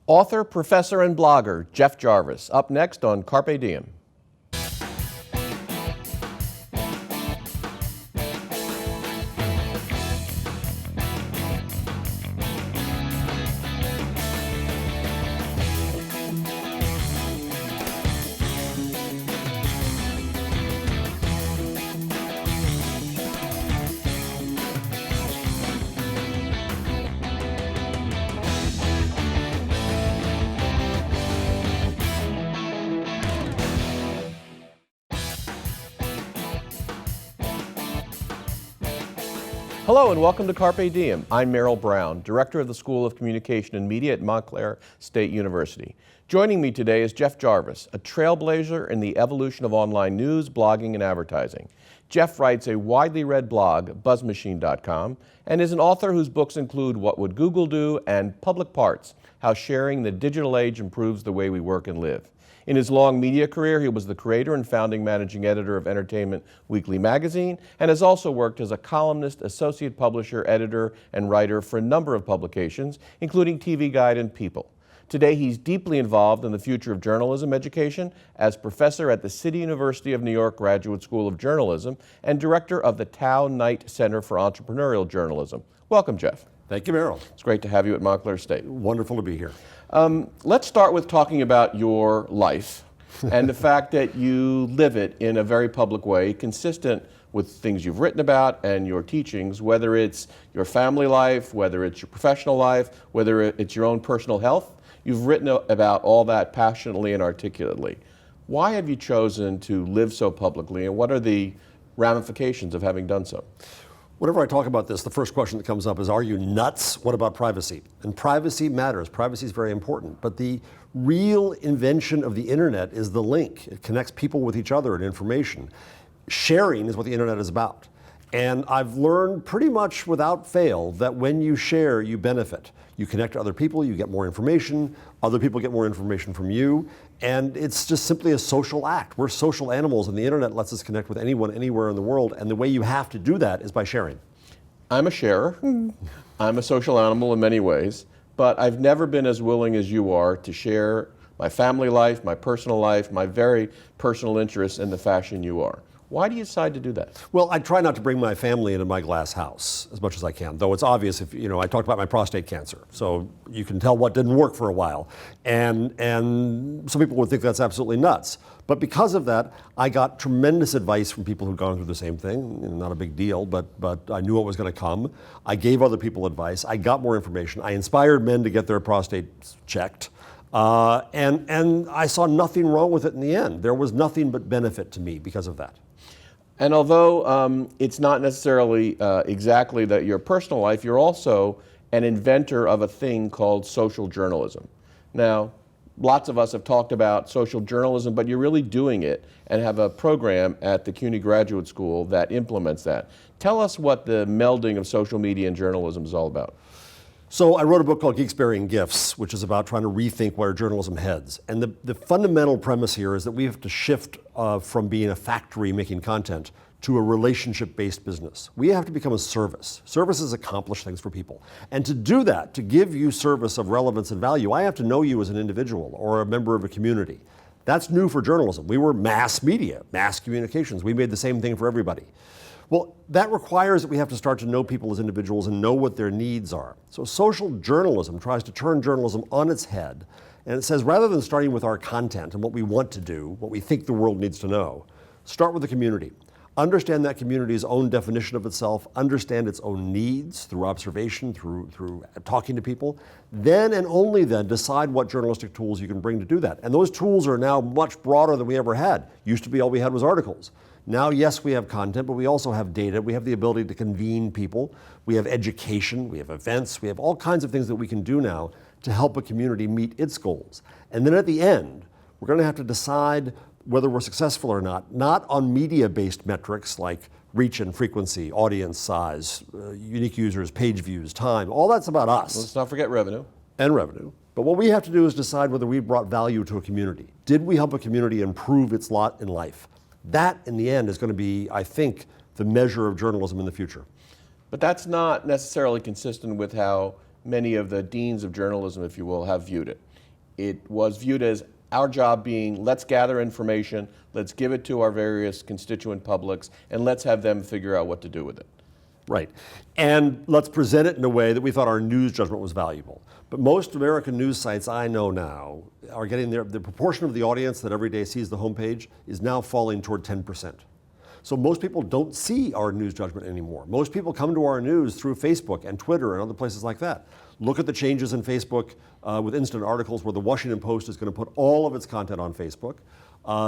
Author, professor, and blogger Jeff Jarvis, up next on Carpe Diem. Hello and welcome to Carpe Diem. I'm Merrill Brown, Director of the School of Communication and Media at Montclair State University. Joining me today is Jeff Jarvis, a trailblazer in the evolution of online news, blogging, and advertising. Jeff writes a widely read blog, buzzmachine.com, and is an author whose books include What Would Google Do and Public Parts, How Sharing the Digital Age Improves the Way We Work and Live. In his long media career, he was the creator and founding managing editor of Entertainment Weekly magazine and has also worked as a columnist, associate publisher, editor, and writer for a number of publications, including TV Guide and People. Today, he's deeply involved in the future of journalism education as professor at the City University of New York Graduate School of Journalism and director of the Tao Knight Center for Entrepreneurial Journalism. Welcome, Jeff. Thank you, Merrill. It's great to have you at Montclair State. Wonderful to be here. Let's start with talking about your life and the fact that you live it in a very public way, consistent with things you've written about and your teachings, whether it's your family life, whether it's your professional life, whether it's your own personal health. You've written about all that passionately and articulately. Why have you chosen to live so publicly, and what are the ramifications of having done so? Whenever I talk about this, the first question that comes up is, are you nuts? What about privacy? And privacy matters. Privacy is very important. But the real invention of the internet is the link. It connects people with each other and information. Sharing is what the internet is about. And I've learned pretty much without fail that when you share, you benefit. You connect to other people, you get more information, other people get more information from you, and it's just simply a social act. We're social animals, and the internet lets us connect with anyone, anywhere in the world, and the way you have to do that is by sharing. I'm a sharer. I'm a social animal in many ways, but I've never been as willing as you are to share my family life, my personal life, my very personal interests in the fashion you are. Why do you decide to do that? Well, I try not to bring my family into my glass house as much as I can, though it's obvious if, I talked about my prostate cancer, so you can tell what didn't work for a while. And some people would think that's absolutely nuts. But because of that, I got tremendous advice from people who'd gone through the same thing. Not a big deal, but I knew it was going to come. I gave other people advice. I got more information. I inspired men to get their prostates checked. And I saw nothing wrong with it in the end. There was nothing but benefit to me because of that. And although it's not necessarily exactly that your personal life, you're also an inventor of a thing called social journalism. Now, lots of us have talked about social journalism, but you're really doing it and have a program at the CUNY Graduate School that implements that. Tell us what the melding of social media and journalism is all about. So I wrote a book called Geeks Burying Gifts, which is about trying to rethink where journalism heads. And the fundamental premise here is that we have to shift from being a factory making content to a relationship-based business. We have to become a service. Services accomplish things for people. And to do that, to give you service of relevance and value, I have to know you as an individual or a member of a community. That's new for journalism. We were mass media, mass communications. We made the same thing for everybody. Well, that requires that we have to start to know people as individuals and know what their needs are. So social journalism tries to turn journalism on its head, and it says rather than starting with our content and what we want to do, what we think the world needs to know, start with the community. Understand that community's own definition of itself, understand its own needs through observation, through talking to people, then and only then decide what journalistic tools you can bring to do that. And those tools are now much broader than we ever had. Used to be all we had was articles. Now, yes, we have content, but we also have data. We have the ability to convene people. We have education, we have events, we have all kinds of things that we can do now to help a community meet its goals. And then at the end, we're going to have to decide whether we're successful or not on media-based metrics like reach and frequency, audience size, unique users, page views, time. All that's about us. Let's not forget revenue. And revenue. But what we have to do is decide whether we brought value to a community. Did we help a community improve its lot in life? That, in the end, is going to be, I think, the measure of journalism in the future. But that's not necessarily consistent with how many of the deans of journalism, if you will, have viewed it. It was viewed as our job being, let's gather information, let's give it to our various constituent publics, and let's have them figure out what to do with it. Right. And let's present it in a way that we thought our news judgment was valuable. But most American news sites I know now are getting the proportion of the audience that every day sees the homepage is now falling toward 10%. So most people don't see our news judgment anymore. Most people come to our news through Facebook and Twitter and other places like that. Look at the changes in Facebook with instant articles where the Washington Post is going to put all of its content on Facebook.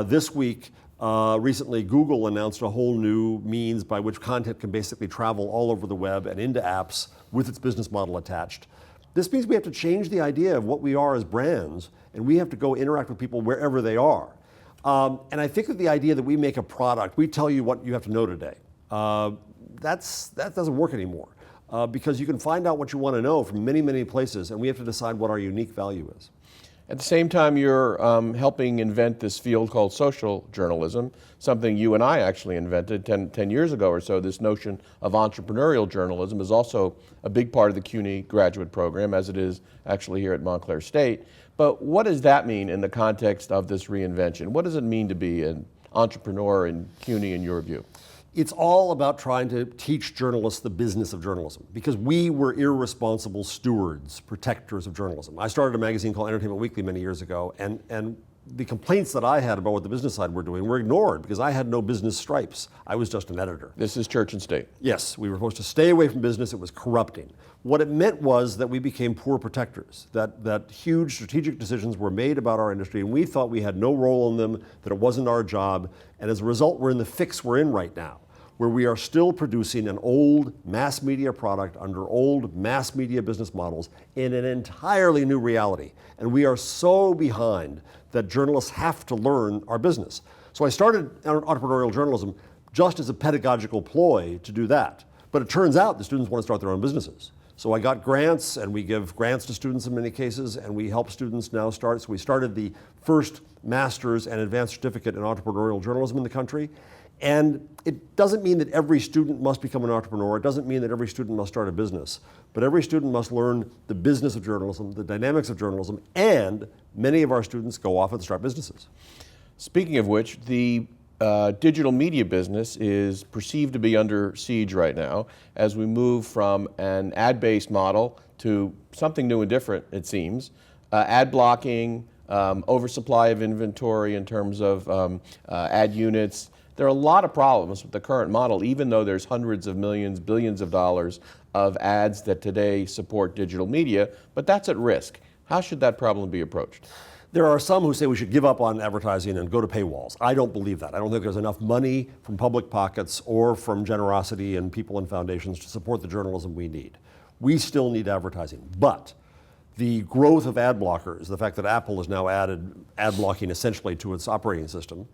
This week, recently, Google announced a whole new means by which content can basically travel all over the web and into apps with its business model attached. This means we have to change the idea of what we are as brands, and we have to go interact with people wherever they are. And I think that the idea that we make a product, we tell you what you have to know today, that doesn't work anymore. Because you can find out what you want to know from many, many places, and we have to decide what our unique value is. At the same time, you're helping invent this field called social journalism, something you and I actually invented 10 years ago or so. This notion of entrepreneurial journalism is also a big part of the CUNY graduate program, as it is actually here at Montclair State. But what does that mean in the context of this reinvention? What does it mean to be an entrepreneur in CUNY in your view? It's all about trying to teach journalists the business of journalism, because we were irresponsible stewards, protectors of journalism. I started a magazine called Entertainment Weekly many years ago, and the complaints that I had about what the business side were doing were ignored because I had no business stripes. I was just an editor. This is church and state. Yes, we were supposed to stay away from business. It was corrupting. What it meant was that we became poor protectors, that huge strategic decisions were made about our industry, and we thought we had no role in them, that it wasn't our job, and as a result, we're in the fix we're in right now, where we are still producing an old mass media product under old mass media business models in an entirely new reality. And we are so behind that journalists have to learn our business. So I started entrepreneurial journalism just as a pedagogical ploy to do that. But it turns out the students want to start their own businesses. So I got grants, and we give grants to students in many cases, and we help students now start. So we started the first master's and advanced certificate in entrepreneurial journalism in the country. And it doesn't mean that every student must become an entrepreneur. It doesn't mean that every student must start a business. But every student must learn the business of journalism, the dynamics of journalism, and many of our students go off and start businesses. Speaking of which, the digital media business is perceived to be under siege right now as we move from an ad-based model to something new and different, it seems. Ad blocking, oversupply of inventory in terms of ad units. There are a lot of problems with the current model, even though there's hundreds of millions, billions of dollars of ads that today support digital media, but that's at risk. How should that problem be approached? There are some who say we should give up on advertising and go to paywalls. I don't believe that. I don't think there's enough money from public pockets or from generosity and people and foundations to support the journalism we need. We still need advertising, but the growth of ad blockers, the fact that Apple has now added ad blocking essentially to its operating system,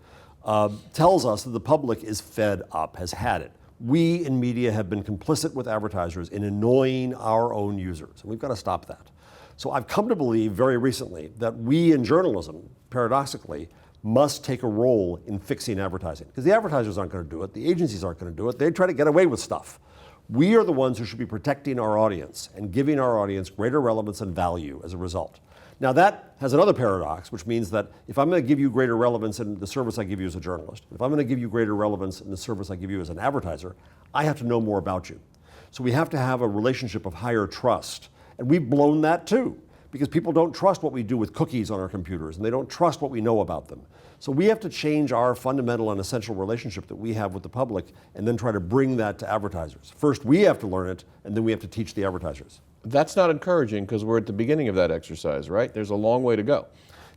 tells us that the public is fed up, has had it. We in media have been complicit with advertisers in annoying our own users, and we've got to stop that. So I've come to believe very recently that we in journalism, paradoxically, must take a role in fixing advertising. Because the advertisers aren't going to do it, the agencies aren't going to do it, they try to get away with stuff. We are the ones who should be protecting our audience and giving our audience greater relevance and value as a result. Now that has another paradox, which means that if I'm going to give you greater relevance in the service I give you as a journalist, if I'm going to give you greater relevance in the service I give you as an advertiser, I have to know more about you. So we have to have a relationship of higher trust. And we've blown that too, because people don't trust what we do with cookies on our computers, and they don't trust what we know about them. So we have to change our fundamental and essential relationship that we have with the public and then try to bring that to advertisers. First, we have to learn it, and then we have to teach the advertisers. That's not encouraging because we're at the beginning of that exercise, right? There's a long way to go.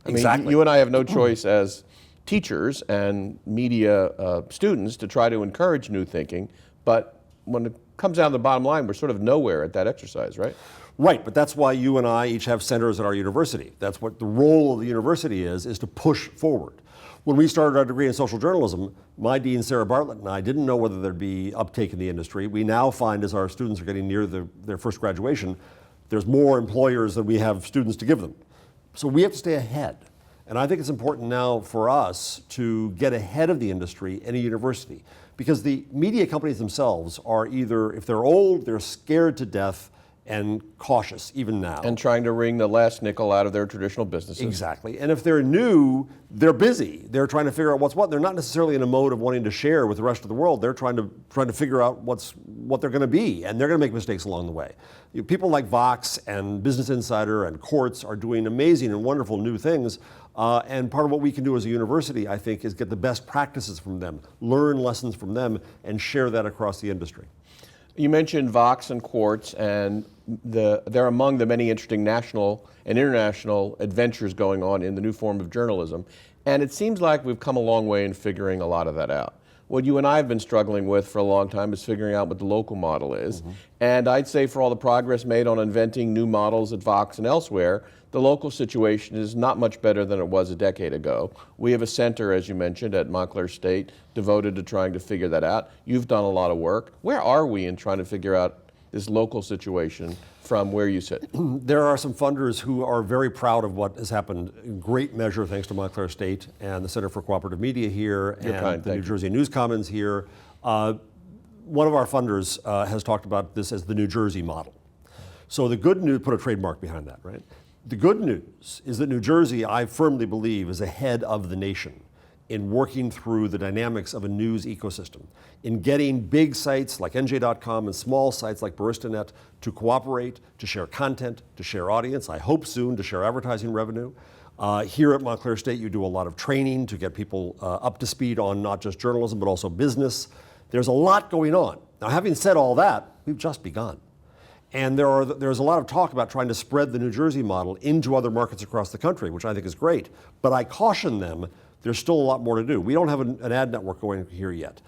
Exactly. I mean, you and I have no choice as teachers and media students to try to encourage new thinking, but when it comes down to the bottom line, we're sort of nowhere at that exercise, right? Right, but that's why you and I each have centers at our university. That's what the role of the university is to push forward. When we started our degree in social journalism, my dean, Sarah Bartlett, and I didn't know whether there'd be uptake in the industry. We now find as our students are getting near their first graduation, there's more employers than we have students to give them. So we have to stay ahead. And I think it's important now for us to get ahead of the industry in a university, because the media companies themselves are either, if they're old, they're scared to death and cautious even now. And trying to wring the last nickel out of their traditional businesses. Exactly. And if they're new, they're busy. They're trying to figure out what's what. They're not necessarily in a mode of wanting to share with the rest of the world. They're trying to figure out what they're going to be, and they're going to make mistakes along the way. People like Vox and Business Insider and Quartz are doing amazing and wonderful new things. And part of what we can do as a university, I think, is get the best practices from them, learn lessons from them, and share that across the industry. You mentioned Vox and Quartz, and they're among the many interesting national and international adventures going on in the new form of journalism. And it seems like we've come a long way in figuring a lot of that out. What you and I have been struggling with for a long time is figuring out what the local model is. Mm-hmm. And I'd say for all the progress made on inventing new models at Vox and elsewhere, the local situation is not much better than it was a decade ago. We have a center, as you mentioned, at Montclair State devoted to trying to figure that out. You've done a lot of work. Where are we in trying to figure out this local situation from where you sit? There are some funders who are very proud of what has happened in great measure thanks to Montclair State and the Center for Cooperative Media here and the New Jersey News Commons here. One of our funders has talked about this as the New Jersey model. So the good news, put a trademark behind that, right? The good news is that New Jersey, I firmly believe, is ahead of the nation in working through the dynamics of a news ecosystem, in getting big sites like NJ.com and small sites like BaristaNet to cooperate, to share content, to share audience, I hope soon to share advertising revenue. Here at Montclair State, you do a lot of training to get people up to speed on not just journalism, but also business. There's a lot going on. Now, having said all that, we've just begun. And there's a lot of talk about trying to spread the New Jersey model into other markets across the country, which I think is great. But I caution them, there's still a lot more to do. We don't have an ad network going here yet.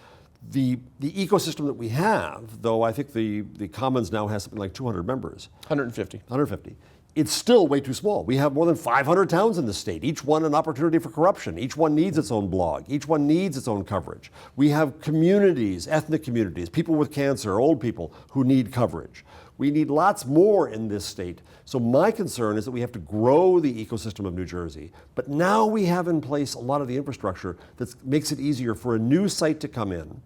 The ecosystem that we have, though I think the Commons now has something like 200 members. 150. 150. It's still way too small. We have more than 500 towns in the state, each one an opportunity for corruption. Each one needs its own blog. Each one needs its own coverage. We have communities, ethnic communities, people with cancer, old people who need coverage. We need lots more in this state. So my concern is that we have to grow the ecosystem of New Jersey, but now we have in place a lot of the infrastructure that makes it easier for a new site to come in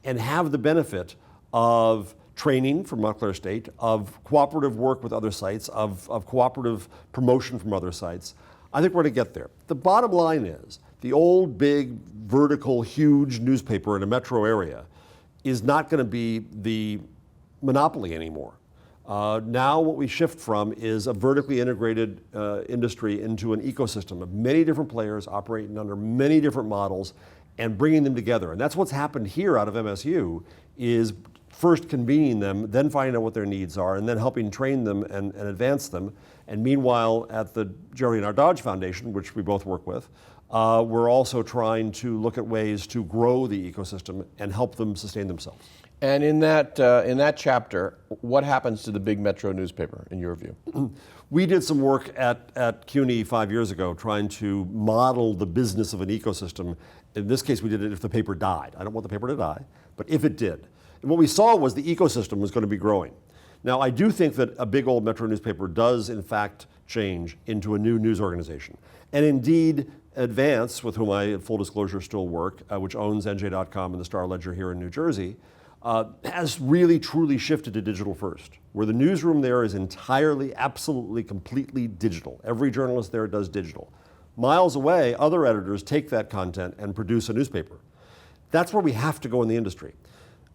and have the benefit of training from Montclair State, of cooperative work with other sites, of cooperative promotion from other sites. I think we're going to get there. The bottom line is the old, big, vertical, huge newspaper in a metro area is not going to be the monopoly anymore. Now what we shift from is a vertically integrated industry into an ecosystem of many different players operating under many different models and bringing them together. And that's what's happened here out of MSU, is first convening them, then finding out what their needs are, and then helping train them and advance them. And meanwhile, at the Jerry R. Dodge Foundation, which we both work with, we're also trying to look at ways to grow the ecosystem and help them sustain themselves. And in that chapter, what happens to the big metro newspaper, in your view? We did some work at CUNY 5 years ago trying to model the business of an ecosystem. In this case, we did it if the paper died. I don't want the paper to die, but if it did. And what we saw was the ecosystem was going to be growing. Now, I do think that a big old metro newspaper does, in fact, change into a new news organization. And indeed, Advance, with whom I, full disclosure, still work, which owns NJ.com and the Star Ledger here in New Jersey, has really truly shifted to digital first, where the newsroom there is entirely, absolutely, completely digital. Every journalist there does digital. Miles away, other editors take that content and produce a newspaper. That's where we have to go in the industry.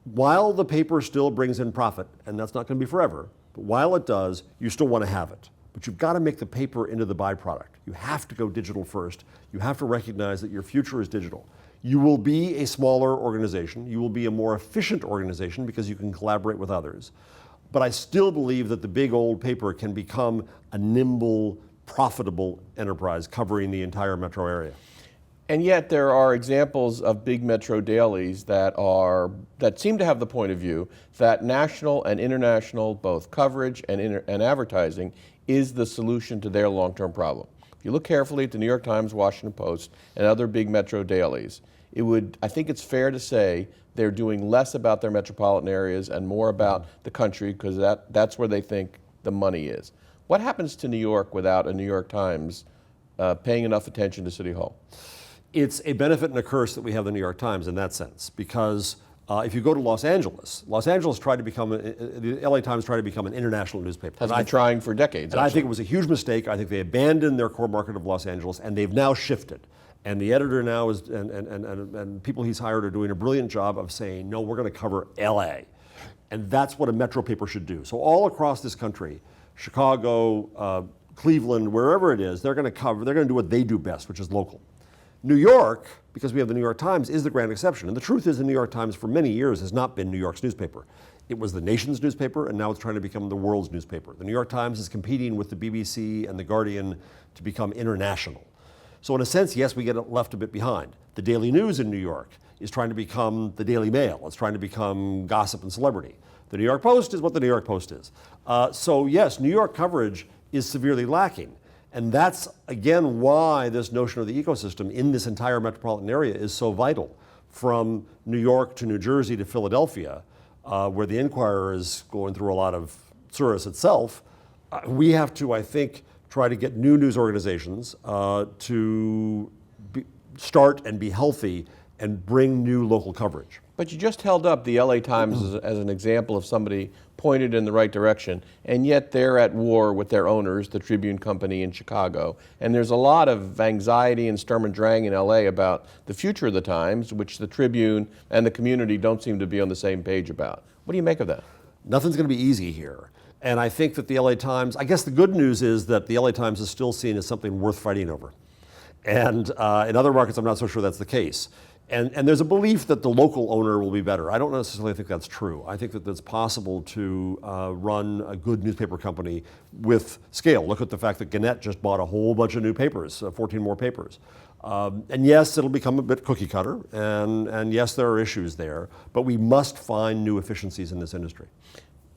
While the paper still brings in profit, and that's not going to be forever, but while it does, you still want to have it. But you've got to make the paper into the byproduct. You have to go digital first. You have to recognize that your future is digital. You will be a smaller organization. You will be a more efficient organization because you can collaborate with others. But I still believe that the big old paper can become a nimble, profitable enterprise covering the entire metro area. And yet there are examples of big metro dailies that seem to have the point of view that national and international, both coverage and advertising, is the solution to their long-term problem. If you look carefully at the New York Times, Washington Post, and other big metro dailies, I think it's fair to say they're doing less about their metropolitan areas and more about the country, because that's where they think the money is. What happens to New York without a New York Times paying enough attention to City Hall? It's a benefit and a curse that we have the New York Times in that sense, because If you go to Los Angeles tried to become, the LA Times tried to become an international newspaper. Has been trying for decades. And I think it was a huge mistake. I think they abandoned their core market of Los Angeles, and they've now shifted. And the editor now is, and people he's hired are doing a brilliant job of saying, no, we're going to cover LA. And that's what a metro paper should do. So all across this country, Chicago, Cleveland, wherever it is, they're going to do what they do best, which is local. New York, because we have the New York Times, is the grand exception. And the truth is the New York Times for many years has not been New York's newspaper. It was the nation's newspaper, and now it's trying to become the world's newspaper. The New York Times is competing with the BBC and the Guardian to become international. So in a sense, yes, we get left a bit behind. The Daily News in New York is trying to become the Daily Mail. It's trying to become gossip and celebrity. The New York Post is what the New York Post is. So yes, New York coverage is severely lacking. And that's, again, why this notion of the ecosystem in this entire metropolitan area is so vital. From New York to New Jersey to Philadelphia, where the Inquirer is going through a lot of tsuris itself, we have to, I think, try to get new news organizations to start and be healthy and bring new local coverage. But you just held up the LA Times as an example of somebody pointed in the right direction, and yet they're at war with their owners, the Tribune Company in Chicago. And there's a lot of anxiety and Sturm and Drang in LA about the future of the Times, which the Tribune and the community don't seem to be on the same page about. What do you make of that? Nothing's going to be easy here. And I think that the LA Times, I guess the good news is that the LA Times is still seen as something worth fighting over. And in other markets, I'm not so sure that's the case. And there's a belief that the local owner will be better. I don't necessarily think that's true. I think that it's possible to run a good newspaper company with scale. Look at the fact that Gannett just bought a whole bunch of new papers, 14 more papers. And yes, it'll become a bit cookie cutter, and yes, there are issues there, but we must find new efficiencies in this industry.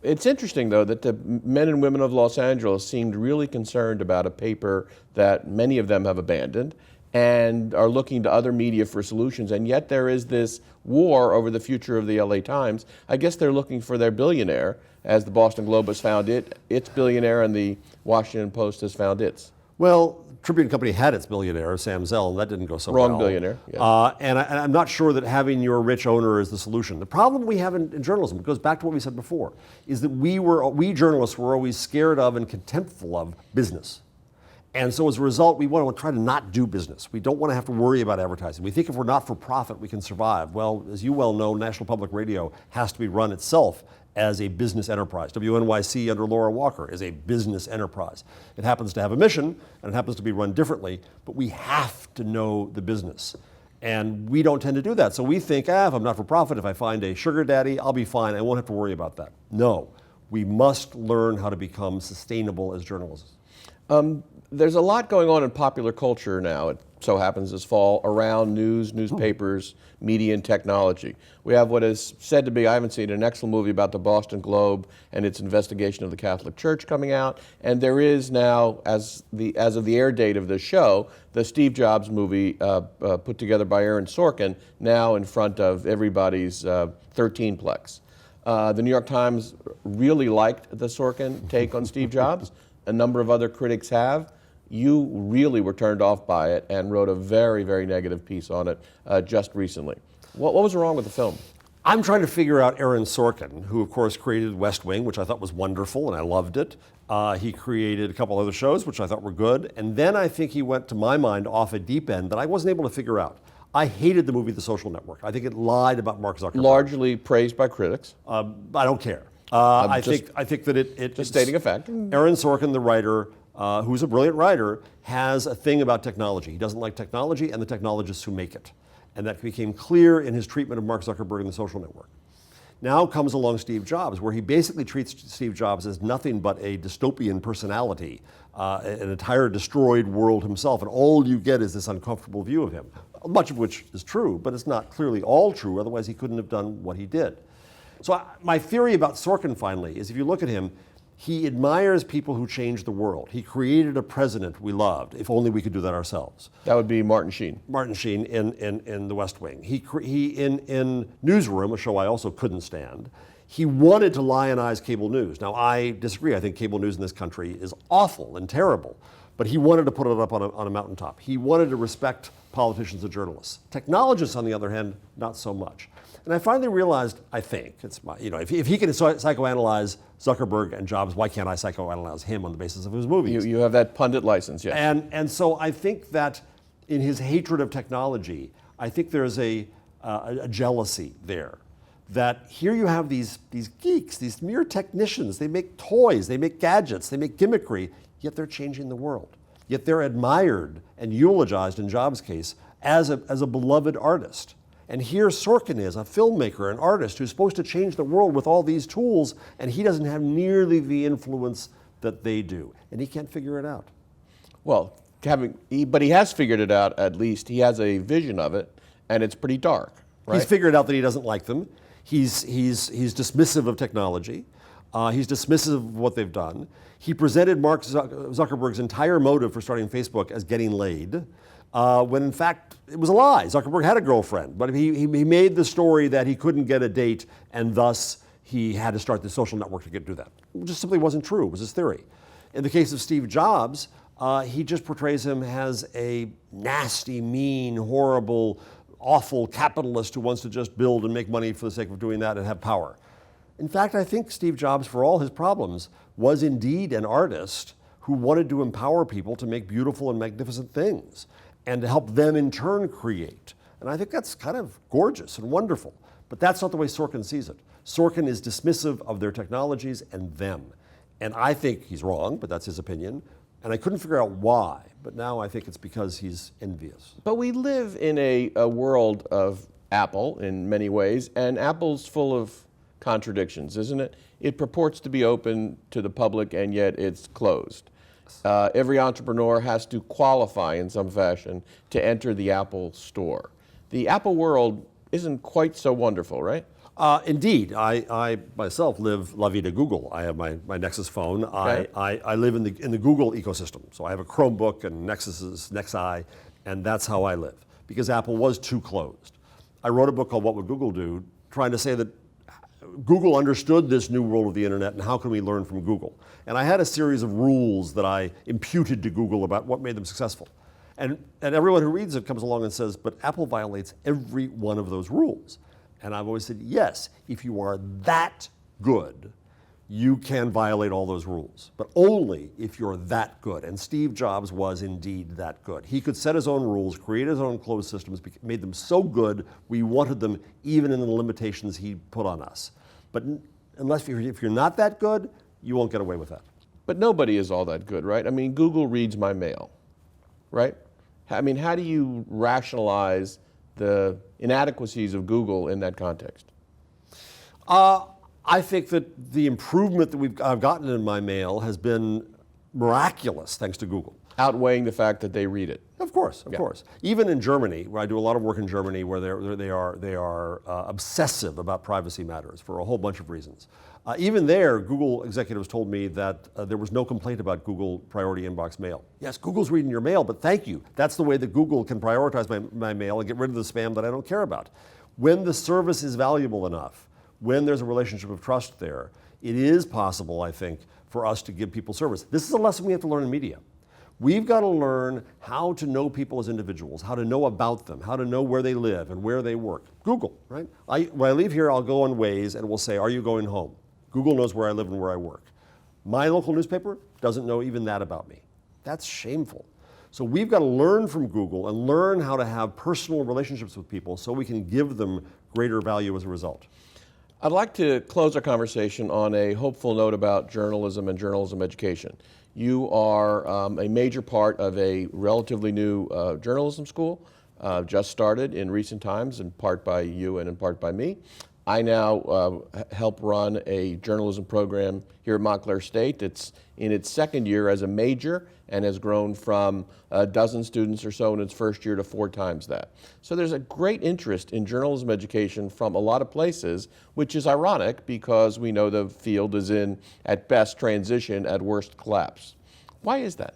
It's interesting, though, that the men and women of Los Angeles seemed really concerned about a paper that many of them have abandoned and are looking to other media for solutions, and yet there is this war over the future of the LA Times. I guess they're looking for their billionaire, as the Boston Globe has found its billionaire, and the Washington Post has found its. Well, Tribune Company had its billionaire, Sam Zell, and that didn't go so well. Wrong billionaire. Yeah. And I'm not sure that having your rich owner is the solution. The problem we have in journalism, it goes back to what we said before, is that we journalists were always scared of and contemptful of business. And so as a result, we want to try to not do business. We don't want to have to worry about advertising. We think if we're not for profit, we can survive. Well, as you well know, National Public Radio has to be run itself as a business enterprise. WNYC under Laura Walker is a business enterprise. It happens to have a mission, and it happens to be run differently, but we have to know the business. And we don't tend to do that. So we think, if I'm not for profit, if I find a sugar daddy, I'll be fine. I won't have to worry about that. No, we must learn how to become sustainable as journalists. There's a lot going on in popular culture now, it so happens this fall, around news, newspapers, media, and technology. We have what is said to be, I haven't seen, an excellent movie about the Boston Globe and its investigation of the Catholic Church coming out. And there is now, as of the air date of this show, the Steve Jobs movie put together by Aaron Sorkin, now in front of everybody's 13-plex. The New York Times really liked the Sorkin take on Steve Jobs. A number of other critics have. You really were turned off by it and wrote a very, very negative piece on it just recently. What was wrong with the film? I'm trying to figure out Aaron Sorkin, who of course created West Wing, which I thought was wonderful and I loved it. He created a couple other shows which I thought were good. And then I think he went, to my mind, off a deep end that I wasn't able to figure out. I hated the movie The Social Network. I think it lied about Mark Zuckerberg. Largely praised by critics. I don't care. I think that it's just stating a fact. Aaron Sorkin, the writer, who's a brilliant writer, has a thing about technology. He doesn't like technology and the technologists who make it. And that became clear in his treatment of Mark Zuckerberg and the Social Network. Now comes along Steve Jobs, where he basically treats Steve Jobs as nothing but a dystopian personality, an entire destroyed world himself, and all you get is this uncomfortable view of him, much of which is true, but it's not clearly all true, otherwise he couldn't have done what he did. So my theory about Sorkin, finally, is if you look at him, he admires people who changed the world. He created a president we loved. If only we could do that ourselves. That would be Martin Sheen. Martin Sheen in The West Wing. He in Newsroom, a show I also couldn't stand, he wanted to lionize cable news. Now, I disagree. I think cable news in this country is awful and terrible. but he wanted to put it up on a mountaintop. He wanted to respect politicians and journalists. Technologists, on the other hand, not so much. And I finally realized, I think, it's my, if he can psychoanalyze Zuckerberg and Jobs, why can't I psychoanalyze him on the basis of his movies? You have that pundit license, yes. And so I think that in his hatred of technology, I think there's a jealousy there. That here you have these geeks, these mere technicians. They make toys, they make gadgets, they make gimmickry, yet they're changing the world. Yet they're admired and eulogized in Jobs' case as a beloved artist. And here Sorkin is, a filmmaker, an artist who's supposed to change the world with all these tools, and he doesn't have nearly the influence that they do. And he can't figure it out. Well, but he has figured it out, at least. He has a vision of it, and it's pretty dark, right? He's figured out that he doesn't like them. He's dismissive of technology. He's dismissive of what they've done. He presented Mark Zuckerberg's entire motive for starting Facebook as getting laid, when in fact it was a lie. Zuckerberg had a girlfriend, but he made the story that he couldn't get a date and thus he had to start the social network to do that. It just simply wasn't true. It was his theory. In the case of Steve Jobs, he just portrays him as a nasty, mean, horrible, awful capitalist who wants to just build and make money for the sake of doing that and have power. In fact, I think Steve Jobs, for all his problems, was indeed an artist who wanted to empower people to make beautiful and magnificent things and to help them in turn create. And I think that's kind of gorgeous and wonderful. But that's not the way Sorkin sees it. Sorkin is dismissive of their technologies and them. And I think he's wrong, but that's his opinion. And I couldn't figure out why, but now I think it's because he's envious. But we live in a world of Apple in many ways, and Apple's full of contradictions, isn't it? It purports to be open to the public, and yet it's closed. Every entrepreneur has to qualify in some fashion to enter the Apple store. The Apple world isn't quite so wonderful, right? Indeed, I myself live la vida Google. I have my Nexus phone. Okay. I live in the Google ecosystem. So I have a Chromebook and Nexi, and that's how I live. Because Apple was too closed. I wrote a book called What Would Google Do, trying to say that Google understood this new world of the internet and how can we learn from Google. And I had a series of rules that I imputed to Google about what made them successful. And everyone who reads it comes along and says, but Apple violates every one of those rules. And I've always said, yes, if you are that good, you can violate all those rules, but only if you're that good. And Steve Jobs was indeed that good. He could set his own rules, create his own closed systems, made them so good, we wanted them even in the limitations he put on us. But if you're not that good, you won't get away with that. But nobody is all that good, right? I mean, Google reads my mail, right? I mean, how do you rationalize the inadequacies of Google in that context? I think that the improvement that I've gotten in my mail has been miraculous thanks to Google. Outweighing the fact that they read it. Of course. Even in Germany, where I do a lot of work in Germany, where they are obsessive about privacy matters for a whole bunch of reasons. Even there, Google executives told me that there was no complaint about Google priority inbox mail. Yes, Google's reading your mail, but thank you. That's the way that Google can prioritize my mail and get rid of the spam that I don't care about. When the service is valuable enough, when there's a relationship of trust there, it is possible, I think, for us to give people service. This is a lesson we have to learn in media. We've got to learn how to know people as individuals, how to know about them, how to know where they live and where they work. Google, right? When I leave here, I'll go on Waze and we'll say, are you going home? Google knows where I live and where I work. My local newspaper doesn't know even that about me. That's shameful. So we've got to learn from Google and learn how to have personal relationships with people so we can give them greater value as a result. I'd like to close our conversation on a hopeful note about journalism and journalism education. You are a major part of a relatively new journalism school, just started in recent times, in part by you and in part by me. I now help run a journalism program here at Montclair State. It's in its second year as a major and has grown from a dozen students or so in its first year to 4 times that. So there's a great interest in journalism education from a lot of places, which is ironic because we know the field is in, at best, transition, at worst, collapse. Why is that?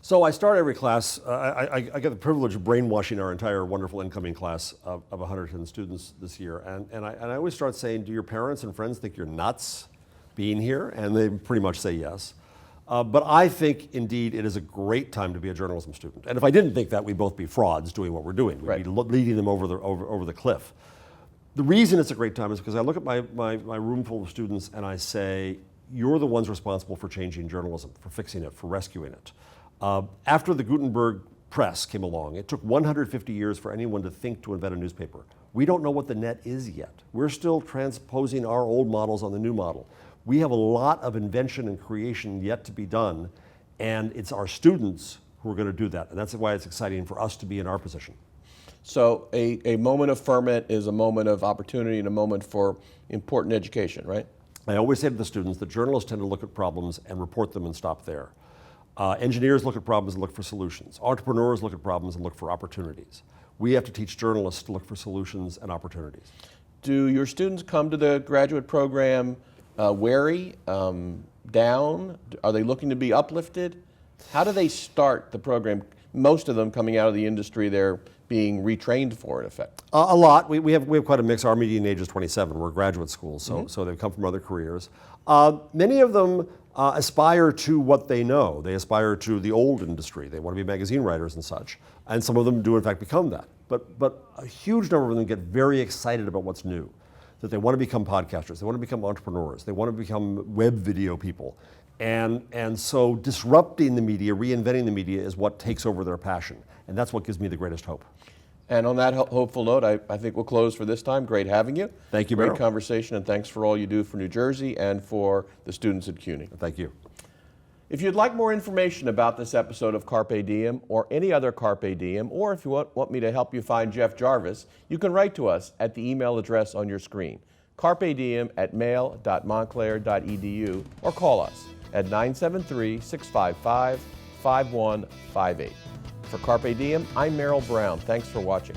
So I start every class, I get the privilege of brainwashing our entire wonderful incoming class of 110 students this year. And I always start saying, do your parents and friends think you're nuts being here? And they pretty much say yes. But I think, indeed, it is a great time to be a journalism student. And if I didn't think that, we'd both be frauds doing what we're doing. We'd Right. be leading them over the cliff. The reason it's a great time is because I look at my room full of students and I say, you're the ones responsible for changing journalism, for fixing it, for rescuing it. After the Gutenberg press came along, it took 150 years for anyone to think to invent a newspaper. We don't know what the net is yet. We're still transposing our old models on the new model. We have a lot of invention and creation yet to be done, and it's our students who are going to do that. And that's why it's exciting for us to be in our position. So a moment of ferment is a moment of opportunity and a moment for important education, right? I always say to the students that journalists tend to look at problems and report them and stop there. Engineers look at problems and look for solutions. Entrepreneurs look at problems and look for opportunities. We have to teach journalists to look for solutions and opportunities. Do your students come to the graduate program wary, down? Are they looking to be uplifted? How do they start the program? Most of them coming out of the industry, they're being retrained for, in effect. A lot. We have quite a mix. Our median age is 27. We're a graduate school, so they've come from other careers. Many of them aspire to what they know. They aspire to the old industry. They want to be magazine writers and such. And some of them do, in fact, become that. But a huge number of them get very excited about what's new, that they want to become podcasters, they want to become entrepreneurs, they want to become web video people. And so disrupting the media, reinventing the media is what takes over their passion. And that's what gives me the greatest hope. And on that hopeful note, I think we'll close for this time. Great having you. Thank you, Great Merrill. conversation, and thanks for all you do for New Jersey and for the students at CUNY. Thank you. If you'd like more information about this episode of Carpe Diem or any other Carpe Diem, or if you want me to help you find Jeff Jarvis, you can write to us at the email address on your screen, carpediem@mail.montclair.edu, or call us at 973-655-5158. For Carpe Diem, I'm Merrill Brown. Thanks for watching.